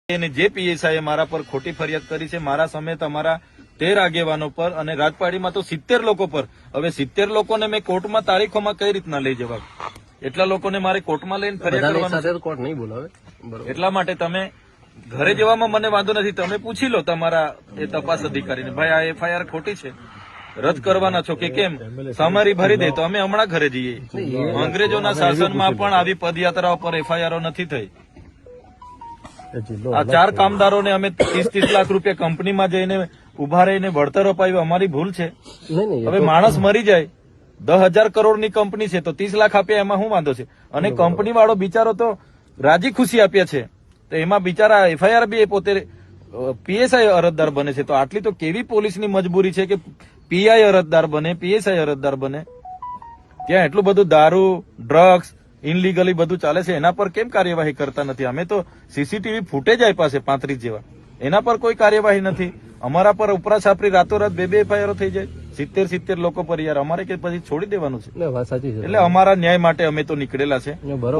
જે પીએસઆઈએ મારા પર ખોટી ફરિયાદ કરી છે, મારા સમેત અમારા 13 આગેવાનો પર અને રાજપાડીમાં તો 70 લોકો પર. હવે 70 લોકોને મેં કોર્ટમાં તારીખોમાં કઈ રીતના લઈ જવા? એટલા લોકોને મારે કોર્ટમાં લઈને ફરિયાદ કરવાની કોર્ટ નહીં બોલાવે. એટલા માટે તમે ઘરે જવામાં મને વાંધો નથી, તમે પૂછી લો તમારા એ તપાસ અધિકારીને, ભાઈ આ એફઆઈઆર ખોટી છે, રદ કરવાના છો કે કેમ? સમારી ભરી દે તો અમે હમણાં ઘરે જઈએ. અંગ્રેજોના શાસનમાં પણ આવી પદયાત્રાઓ પર એફઆઈઆરો નથી થઈ. આ 4 કામદારોને અમે 30-30 લાખ રૂપિયા કંપનીમાં જઈને ઉભા રહીને વળતર અપાવ્યું, અમારી ભૂલ છે. હવે માણસ મરી જાય, 10,000 કરોડની કંપની છે તો 30 લાખ આપ્યા, એમાં શું વાંધો છે? અને કંપની વાળો બિચારો તો રાજી ખુશી આપ્યા છે, તો એમાં બિચારા એફઆઈઆર બી પોતે પીએસઆઈ અરજદાર બને છે. તો આટલી તો કેવી પોલીસની મજબૂરી છે કે પીઆઈ અરજદાર બને, પીએસઆઈ અરજદાર બને? ત્યાં એટલું બધું દારૂ, ડ્રગ્સ, ઇનલીગલી બધું ચાલે છે, એના પર કેમ કાર્યવાહી કરતા નથી? અમે તો સીસીટીવી ફૂટેજ આપ્યા છે 35 જેવા, એના પર કોઈ કાર્યવાહી નથી. અમારા પર ઉપરા છાપરી રાતોરાત 2 એફઆઈઆર થઈ જાય 70 લોકો પર. યાર અમારે કે પછી છોડી દેવાનું છે? એટલે અમારા ન્યાય માટે અમે તો નીકળેલા છે.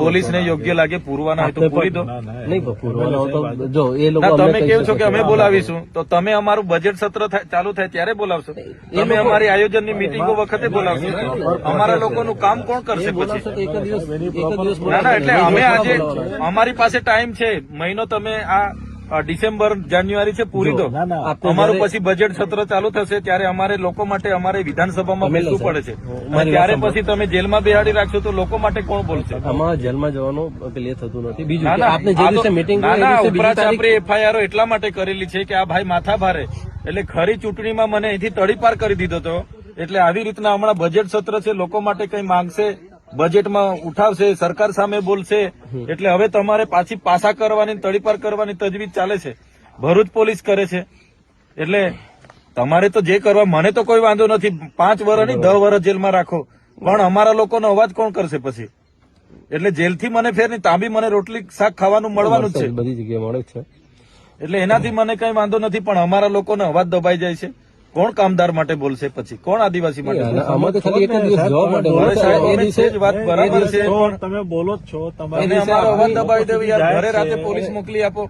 પોલીસને યોગ્ય લાગે પૂરવાના હોય તો પૂરી દો. તમે કેવું છો કે અમે બોલાવીશું, તો તમે અમારું બજેટ સત્ર ચાલુ થાય ત્યારે બોલાવશો? તમે અમારી આયોજનની મિટિંગો વખતે બોલાવશો? અમારા લોકોનું કામ કોણ કરશે પછી? ના, એટલે અમે આજે અમારી પાસે ટાઈમ છે, મહિનો. તમે આ ડિસેમ્બર જાન્યુઆરી છે, પૂરી દો. અમારું પછી બજેટ સત્ર ચાલુ થશે ત્યારે અમારે લોકો માટે અમારે વિધાનસભામાં બેસવું પડે છે. ત્યારે પછી તમે જેલમાં બેહાડી રાખશો તો લોકો માટે કોણ બોલશે? આમાં જેલમાં જવાનું પેલે થતું નથી. બીજું આપને જે દિવસે મીટિંગ ઉપરાછાપરી એફઆઈઆરો એટલા માટે કરેલી છે કે આ ભાઈ માથા ભારે, એટલે ખરી ચૂંટણીમાં મને અહીંથી તડીપાર કરી દીધો હતો. એટલે આવી રીતના હમણાં બજેટ સત્ર છે, લોકો માટે કઈ માંગશે, બજેટમાં ઉઠાવશે, સરકાર સામે બોલશે, એટલે હવે તમારે પાછી પાસા કરવાની, તડીપાર કરવાની તજવીજ ચાલે છે. ભરૂચ પોલીસ કરે છે. એટલે તમારે તો જે કરવા, મને તો કોઈ વાંધો નથી. 5 વર્ષ નહીં 10 વર્ષ જેલમાં રાખો, પણ અમારા લોકોનો અવાજ કોણ કરશે પછી? એટલે જેલથી મને ફેર નહીં, ત્યાં બી મને રોટલી શાક ખાવાનું મળવાનું જ છે, બધી જગ્યાએ મળે છે. એટલે એનાથી મને કઈ વાંધો નથી, પણ અમારા લોકોનો અવાજ દબાઈ જાય છે. કોણ કામદાર માટે બોલશે પછી? કોણ આદિવાસી માટે? વાત બરાબર છે, તમે બોલો જ છો, અમારો અવાજ દબાવી દેવો યાર. ઘરે રાતે પોલીસ મોકલી આપો.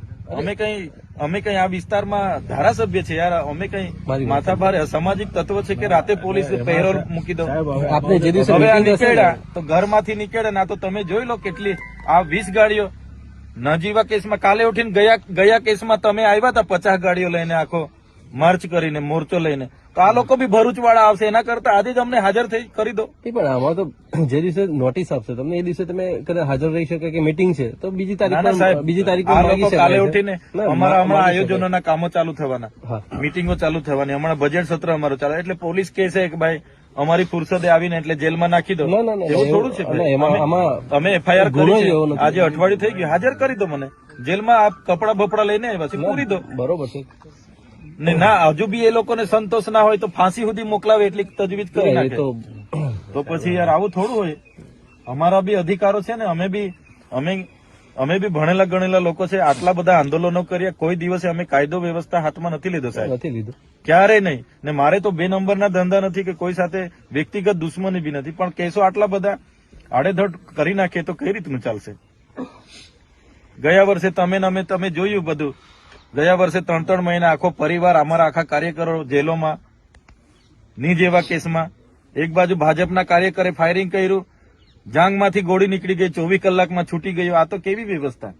અમે કઈ આ વિસ્તારમાં ધારાસભ્ય છે યાર, અમે કઈ માથાભારે અસામાજિક તત્વ છે કે રાતે પોલીસ પેરોલ મૂકી દો? હવે આ નીકળ્યા તો ઘરમાંથી નીકળ્યા ના, તો તમે જોઈ લો કેટલી આ 20 ગાડીઓ નજીવા કેસમાં. કાલે ઉઠીને ગયા કેસમાં તમે આવ્યા હતા 50 ગાડીઓ લઈને, આખો માર્ચ કરીને, મોરચો લઈને. તો આ લોકો બી ભરૂચ વાળા આવશે, એના કરતા આજે જ અમને હાજર થઈ કરી દો. પણ આમાં તો જે દિવસે નોટિસ આપશે તમને એ દિવસે તમે કદાચ હાજર રહી શકે કે મીટિંગ છે તો બીજી તારીખ કાલે ઉઠીને અમારા હમણાં આયોજનોના કામો ચાલુ થવાના, મીટિંગો ચાલુ થવાની, હમણાં બજેટ સત્ર અમારું ચાલે. એટલે પોલીસ કે છે કે ભાઈ અમારી ફુરસદે આવીને એટલે જેલમાં નાખી દો, એવું થોડું છે? તમે એફઆઈઆર કરી છે, આજે અઠવાડિયું થઈ ગયું, હાજર કરી દો મને જેલમાં. આપ કપડા બપડા લઈને આવ્યા છે, પૂરી દો. બરોબર છે ને ના હજુ બી એ લોકોને સંતોષ ના હોય તો ફાંસી સુધી મોકલાવે એટલી તજવીજ કરી નાખે. તો પછી યાર આવું થોડું હોય? અમારા બી અધિકારો છે ને, અમે બી ભણેલા ગણેલા લોકો છે. આટલા બધા આંદોલનો કર્યા, કોઈ દિવસે અમે કાયદો વ્યવસ્થા હાથમાં નથી લીધો સાહેબ, નથી લીધો ક્યારેય નહીં. ને મારે તો 2 નંબરના ધંધા નથી કે કોઈ સાથે વ્યક્તિગત દુશ્મની બી નથી, પણ કેસો આટલા બધા આડેધડ કરી નાખીએ તો કઈ રીતનું ચાલશે? ગયા વર્ષે તમે જોયું બધું. ગયા વર્ષે 3-3 મહિના આખો પરિવાર, અમારા આખા કાર્યકરો જેલોમાં, ની જેવા કેસમાં. એક બાજુ ભાજપના કાર્યકરે ફાયરિંગ કર્યું, જાંગમાંથી ગોળી નીકળી ગઈ, 24 કલાકમાં છૂટી ગયો. આ તો કેવી વ્યવસ્થા?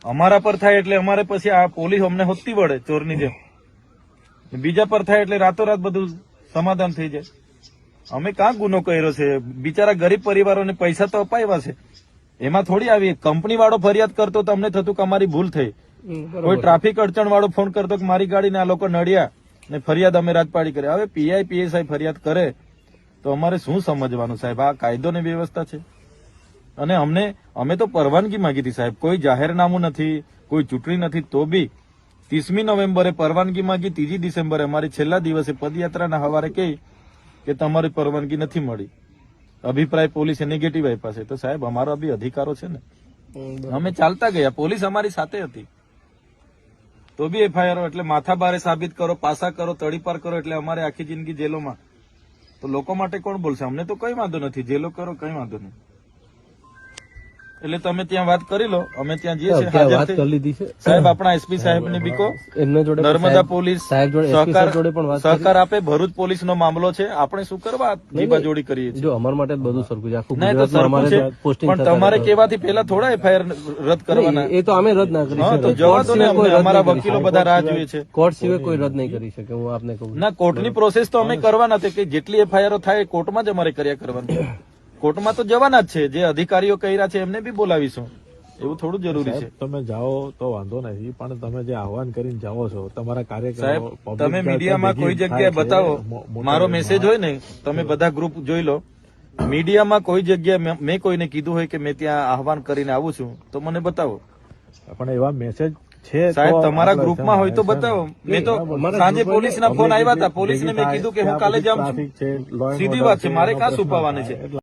અમારા પર થાય એટલે અમારે પછી આ પોલીસ અમને હોતી વળે ચોરની જેમ. બીજા પર થાય એટલે રાતોરાત બધું સમાધાન થઈ જાય. અમે કાં ગુનો કર્યો છે? બિચારા ગરીબ પરિવારોને પૈસા તો અપાવ્યા છે, એમાં થોડી આવી કંપની વાળો ફરિયાદ કરતો તો અમને થતું કે અમારી ભૂલ થઈ. કોઈ ટ્રાફિક અડચણ વાળો ફોન કરતો કે મારી ગાડીને આ લોકો નડ્યા ને ફરિયાદ અમે રાજપાડી કરે. હવે પીઆઈ પીએસઆઈ ફરિયાદ કરે તો અમારે શું સમજવાનું સાહેબ? આ કાયદો ને વ્યવસ્થા છે. અને અમે તો પરવાનગી માંગી હતી સાહેબ, કોઈ જાહેરનામું નથી, કોઈ ચૂંટણી નથી, તો બી 30મી નવેમ્બરે પરવાનગી માંગી. 3 ડિસેમ્બરે અમારી છેલ્લા દિવસે પદયાત્રાના હવારે કહી કે તમારી પરવાનગી નથી મળી, અભિપ્રાય પોલીસે નેગેટિવ આપ્યા છે. તો સાહેબ અમારા બી અધિકારો છે ને, અમે ચાલતા ગયા, પોલીસ અમારી સાથે હતી, તો બી એફઆઈઆર. એટલે માથાભારે સાબિત કરો, પાસા કરો, તડીપાર કરો, એટલે અમારે આખી જિંદગી જેલોમાં. તો લોકો માટે કોણ બોલશે? અમને તો કઈ વાંધો નથી, જેલો કરો, કઈ વાંધો નહીં. એટલે તમે ત્યાં વાત કરી લો, અમે ત્યાં જઈએ છીએ ત્યાં હાજર વાત થઈ. કરી લીધી છે સાહેબ આપણા એસપી સાહેબ ને બીકો એમના જોડે નર્મદા પોલીસ સાહેબ જોડે SP સાહેબ જોડે પણ વાત સહકાર આપે. ભરૂચ પોલીસ નો મામલો છે, આપણે શું કરવા જીબા જોડી કરીએ છીએ? જો અમારા માટે જ બધું સરખું છે આખું ના, એ તો ગુજરાતમાં સરખું છે, અમારે પોસ્ટિંગ પણ તમારે કેવાથી પેલા થોડા એફઆઈઆર રદ કરવાના. એ તો અમે રદ ના કરી હા, તો શકીએ. જવા કોર્ટ દો ને સિવાય કોઈ અમને, રદ અમારા નહીં કરી વકીલો બધા રાહ જોઈએ છે. શકે. કોર્ટ સિવાય કોઈ રદ નહીં કરી શકે, હું આપને કહું છું. ના, કોર્ટની પ્રોસેસ તો અમે કરવાના છે કે જેટલી એફઆઈઆર થાય એ કોર્ટમાં જ અમારે કર્યા કરવાની. કોર્ટમાં તો જવાના જ છે, જે અધિકારીઓ કર્યા છે એમને બી બોલાવીશું. એવું થોડું જરૂરી છે? તમે જાઓ તો વાંધો નથી, પણ તમે જે આહવાન કરીને જાઓ છો તમારા કાર્યકરો સાહેબ, public તમે ત્યાં મીડિયામાં ભેગી કોઈ થાય જગ્યાએ છે, બતાવો, મોટા મારો ભાગમાં. મેસેજ હોય ને, તમે બધા ગ્રુપ જોઈ લો. મીડિયામાં કોઈ જગ્યાએ મેં કોઈને કીધું હોય કે મેં ત્યાં આહવાન કરીને આવું છું, તો મને બતાવો. પણ એવા મેસેજ છે સાહેબ, તો તમારા આપણે ગ્રુપમાં હોય તો છે ને. બતાવો. મેં તો અમારા સાંજે ગ્રુપમાં પોલીસના ફોન આવ્યા હતા, પોલીસને મેં કીધું કે હું કાલે જાઉં છું. ટ્રાફિક છે, law and સીધી order વાત છે, મારે કાં એનો પ્રશ્ન છુપાવવાની છે? થાય. એટલે